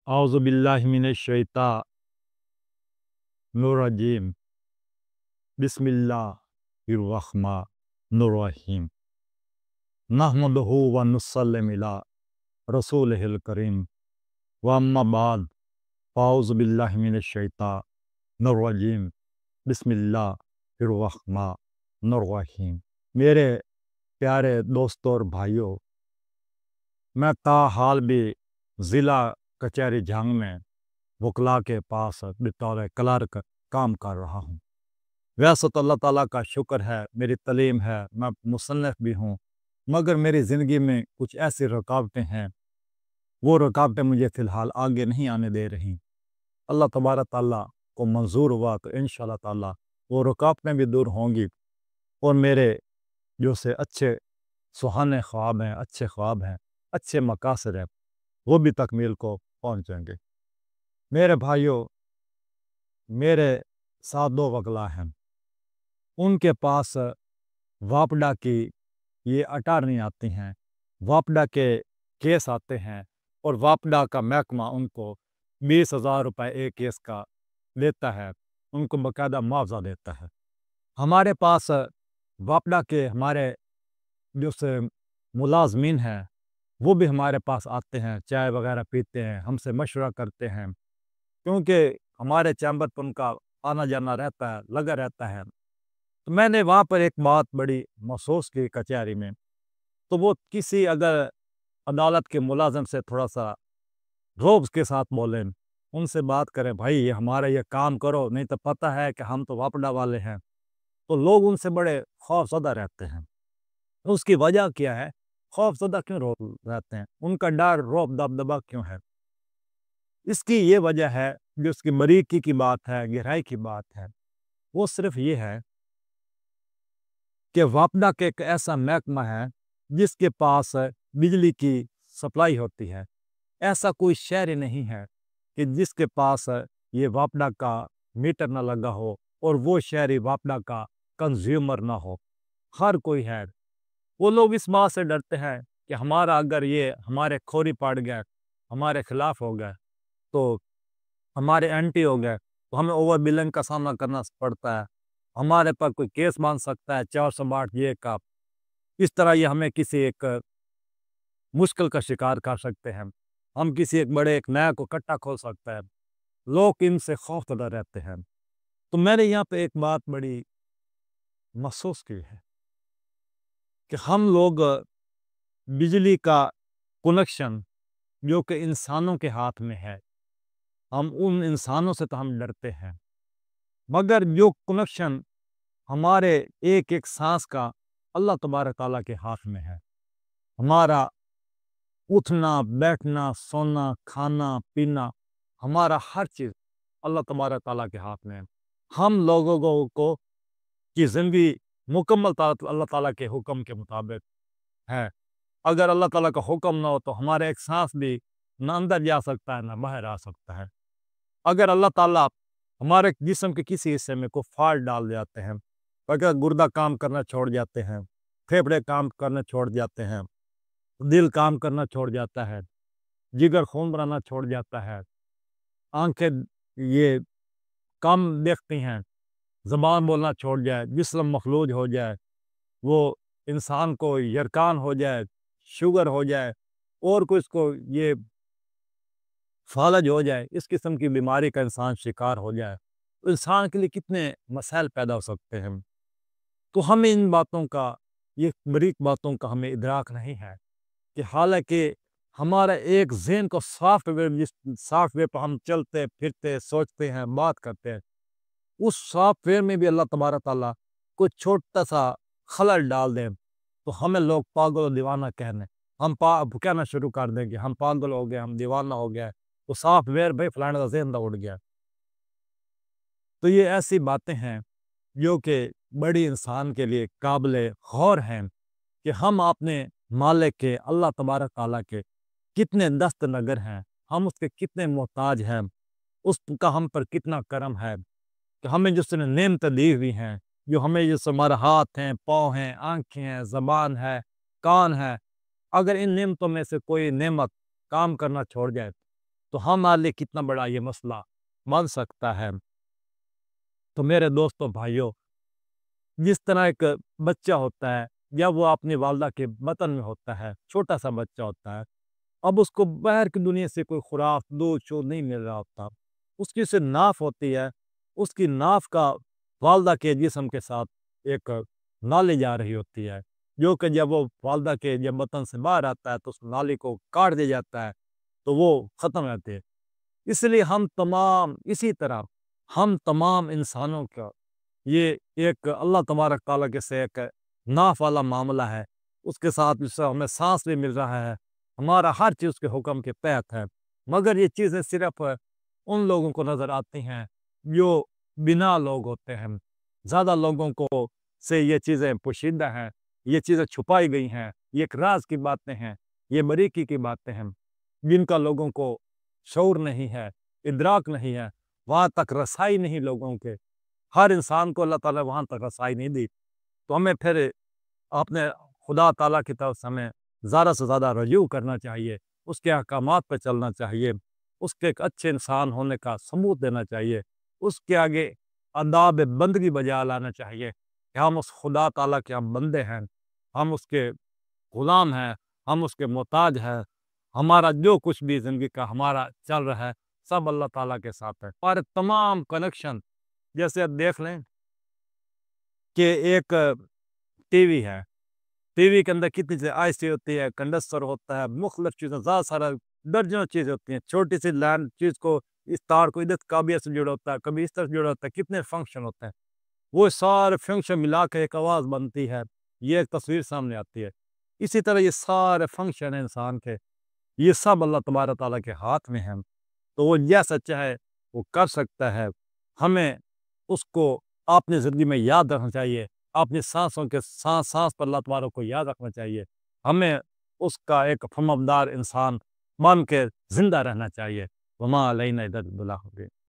औज़ु बिल्लाहि मिनश शैतानिर्रजीम बिस्मिल्लाहिर्रहमानिर्रहीम नहमदुहु व नुसल्लिमु अला रसूलिहिल करीम व अम्मा बाद फ़अऊज़ु बिल्लाहि मिनश शैतानिर्रजीम बिस्मिल्लाहिर्रहमानिर्रहीम। मेरे प्यारे दोस्तों और भाइयों, मैं ताहाल भी ज़िला कचहरी झांग में वकला के पास बतौर क्लर्क काम कर रहा हूँ। वैसे तो अल्लाह ताला का शुक्र है, मेरी तलीम है, मैं मुसन्निफ़ भी हूँ, मगर मेरी ज़िंदगी में कुछ ऐसी रुकावटें हैं, वो रुकावटें मुझे फ़िलहाल आगे नहीं आने दे रही। अल्लाह तबारक ताला को मंजूर हुआ तो इंशाअल्लाह ताला वो रुकावटें भी दूर होंगी और मेरे जो से अच्छे सुहाने ख्वाब हैं, अच्छे ख्वाब हैं, अच्छे मकासद हैं, वो भी तकमील को पहुँचेंगे। मेरे भाइयों, मेरे साथ दो वकला हैं, उनके पास वापडा की ये अटारनी आती हैं, वापडा के केस आते हैं और वापडा का महकमा उनको 20,000 रुपये एक केस का देता है, उनको बाकायदा मुआवजा देता है। हमारे पास वापडा के हमारे जो से मुलाजमीन हैं, वो भी हमारे पास आते हैं, चाय वगैरह पीते हैं, हमसे मशवरा करते हैं, क्योंकि हमारे चैम्बर पर उनका आना जाना रहता है, लगा रहता है। तो मैंने वहाँ पर एक बात बड़ी महसूस की कचहरी में, तो वो किसी अगर अदालत के मुलाजिम से थोड़ा सा रौब के साथ बोलें, उनसे बात करें, भाई ये हमारा ये काम करो, नहीं तो पता है कि हम तो वापडा वाले हैं, तो लोग उनसे बड़े खौफज़दा रहते हैं। तो उसकी वजह क्या है? खौफज़दा क्यों रहते हैं? उनका डर, रौब, दबदबा क्यों है? इसकी ये वजह है, जो उसकी बारीकी की बात है, गहराई की बात है, वो सिर्फ ये है कि वापडा के एक ऐसा महकमा है जिसके पास बिजली की सप्लाई होती है। ऐसा कोई शहर नहीं है कि जिसके पास ये वापडा का मीटर ना लगा हो और वो शहरी वापडा का कंज्यूमर ना हो। हर कोई है। वो लोग इस बात से डरते हैं कि हमारा अगर ये हमारे खोरी पड़ गया, हमारे खिलाफ हो गया, तो हमारे एंटी हो गए, तो हमें ओवर बिलिंग का सामना करना पड़ता है, हमारे पर कोई केस बन सकता है 408 ये का। इस तरह ये हमें किसी एक मुश्किल का शिकार कर सकते हैं, हम किसी एक बड़े एक नया को कट्टा खोल सकता है। लोग इनसे खौफजदा रहते हैं। तो मैंने यहाँ पे एक बात बड़ी महसूस की है कि हम लोग बिजली का कनेक्शन जो कि इंसानों के हाथ में है, हम उन इंसानों से तो हम डरते हैं, मगर जो कनेक्शन हमारे एक एक सांस का अल्लाह तबारक ताला के हाथ में है। हमारा उठना, बैठना, सोना, खाना, पीना, हमारा हर चीज़ अल्लाह तबारक ताला के हाथ में है। हम लोगों को की ज़िंदगी मुकम्मल अल्लाह ताला के हुक्म के मुताबिक है। अगर अल्लाह ताला का हुक्म ना हो तो हमारा एक सांस भी ना अंदर जा सकता है, ना बाहर आ सकता है। अगर अल्लाह ताला हमारे जिस्म के किसी हिस्से में कोई फॉल्ट डाल जाते हैं, अगर गुर्दा काम करना छोड़ जाते हैं, फेफड़े काम करना छोड़ जाते हैं, दिल काम करना छोड़ जाता है, जिगर खून बनाना छोड़ जाता है, आंखें ये कम देखती हैं, ज़बान बोलना छोड़ जाए, जिस्म मखलूज हो जाए, वो इंसान को यरकान हो जाए, शुगर हो जाए और कुछ को ये फालज हो जाए, इस किस्म की बीमारी का इंसान शिकार हो जाए, तो इंसान के लिए कितने मसाइल पैदा हो सकते हैं। तो हमें इन बातों का, ये बारीक बातों का हमें इदराक नहीं है कि हालांकि हमारा एक ज़हन को सॉफ्टवेयर, जिस सॉफ्टवेयर पर हम चलते फिरते सोचते हैं, बात करते हैं, उस सॉफ्टवेयर में भी अल्लाह तबारक ताला कोई छोटा सा खलल डाल दें तो हमें लोग पागल और दीवाना कहने, हम कहना शुरू कर देंगे हम पागल हो गए, हम दीवाना हो गया, तो सॉफ्टवेयर भाई फलाने का ज़हन उड़ गया। तो ये ऐसी बातें हैं जो कि बड़ी इंसान के लिए काबिल गौर हैं कि हम अपने मालिक के अल्लाह तबारक ताला के कितने दस्त नगर हैं, हम उसके कितने मोहताज हैं, उसका हम पर कितना करम है कि हमें जो उसने नेमतें दी हुई हैं, जो हमें जैसे हमारे हाथ हैं, पाँव हैं, आँखें हैं, ज़बान है, कान है, अगर इन नेमतों में से कोई नेमत काम करना छोड़ जाए تو ہمارے لیے کتنا بڑا یہ مسئلہ بن سکتا ہے۔ تو میرے دوستوں بھائیوں، جس طرح ایک بچہ ہوتا ہے یا وہ اپنی والدہ کے بطن میں ہوتا ہے، چھوٹا سا بچہ ہوتا ہے، اب اس کو باہر کی دنیا سے کوئی خوراک دودھ شود نہیں مل رہا ہوتا، اس کی سے ناف ہوتی ہے، اس کی ناف کا والدہ کے جسم کے ساتھ ایک نالی جا رہی ہوتی ہے، جو کہ جب وہ والدہ کے جب بطن سے باہر آتا ہے تو اس نالی کو کاٹ دیا جاتا ہے تو وہ ختم ہو جاتے ہیں۔ اس لیے اسی طرح ہم تمام انسانوں کا یہ ایک اللہ تبارک تعالیٰ کے سے ایک ناف والا معاملہ ہے، اس کے ساتھ اس سے ہمیں سانس بھی مل رہا ہے، ہمارا ہر چیز کے حکم کے تحت ہے، مگر یہ چیزیں صرف ان لوگوں کو نظر آتی ہیں جو بنا لوگ ہوتے ہیں۔ زیادہ لوگوں کو سے یہ چیزیں پوشیدہ ہیں، یہ چیزیں چھپائی گئی ہیں، یہ ایک راز کی باتیں ہیں، یہ باریکی کی باتیں ہیں، جن کا لوگوں کو شعور نہیں ہے، ادراک نہیں ہے، وہاں تک رسائی نہیں لوگوں کے۔ ہر انسان کو اللہ تعالیٰ وہاں تک رسائی نہیں دی، تو ہمیں پھر اپنے خدا تعالیٰ کی طرف سے ہمیں زیادہ سے زیادہ رجوع کرنا چاہیے، اس کے احکامات پہ چلنا چاہیے، اس کے ایک اچھے انسان ہونے کا ثبوت دینا چاہیے، اس کے آگے آداب بندگی بجا لانا چاہیے کہ ہم اس خدا تعالیٰ کے ہم بندے ہیں، ہم اس کے غلام ہیں، ہم اس کے محتاج ہیں، ہمارا جو کچھ بھی زندگی کا ہمارا چل رہا ہے سب اللہ تعالیٰ کے ساتھ ہے، اور تمام کنیکشن جیسے آپ دیکھ لیں کہ ایک ٹی وی ہے، ٹی وی کے اندر کتنی چیزیں آئی سی ہوتی ہے، کنڈنسر ہوتا ہے، مختلف چیزیں زیادہ سارا درجنوں چیزیں ہوتی ہیں، چھوٹی سی لائن چیز کو اس تار کو ادھر کابیہ سے جڑا ہوتا ہے، کبھی اس طرح سے جڑا ہوتا ہے، کتنے فنکشن ہوتے ہیں، وہ سارے فنکشن ملا کے ایک آواز بنتی ہے، یہ ایک تصویر سامنے آتی ہے۔ اسی طرح یہ سارے فنکشن ہیں انسان کے، یہ سب اللہ تبارک تعالیٰ کے ہاتھ میں ہیں، تو وہ جیسا چاہے وہ کر سکتا ہے۔ ہمیں اس کو اپنی زندگی میں یاد رکھنا چاہیے، اپنی سانسوں کے سانس پر اللہ تبارک کو یاد رکھنا چاہیے، ہمیں اس کا ایک فرمانبردار انسان بن کے زندہ رہنا چاہیے۔ وما علینا الا البلاغ۔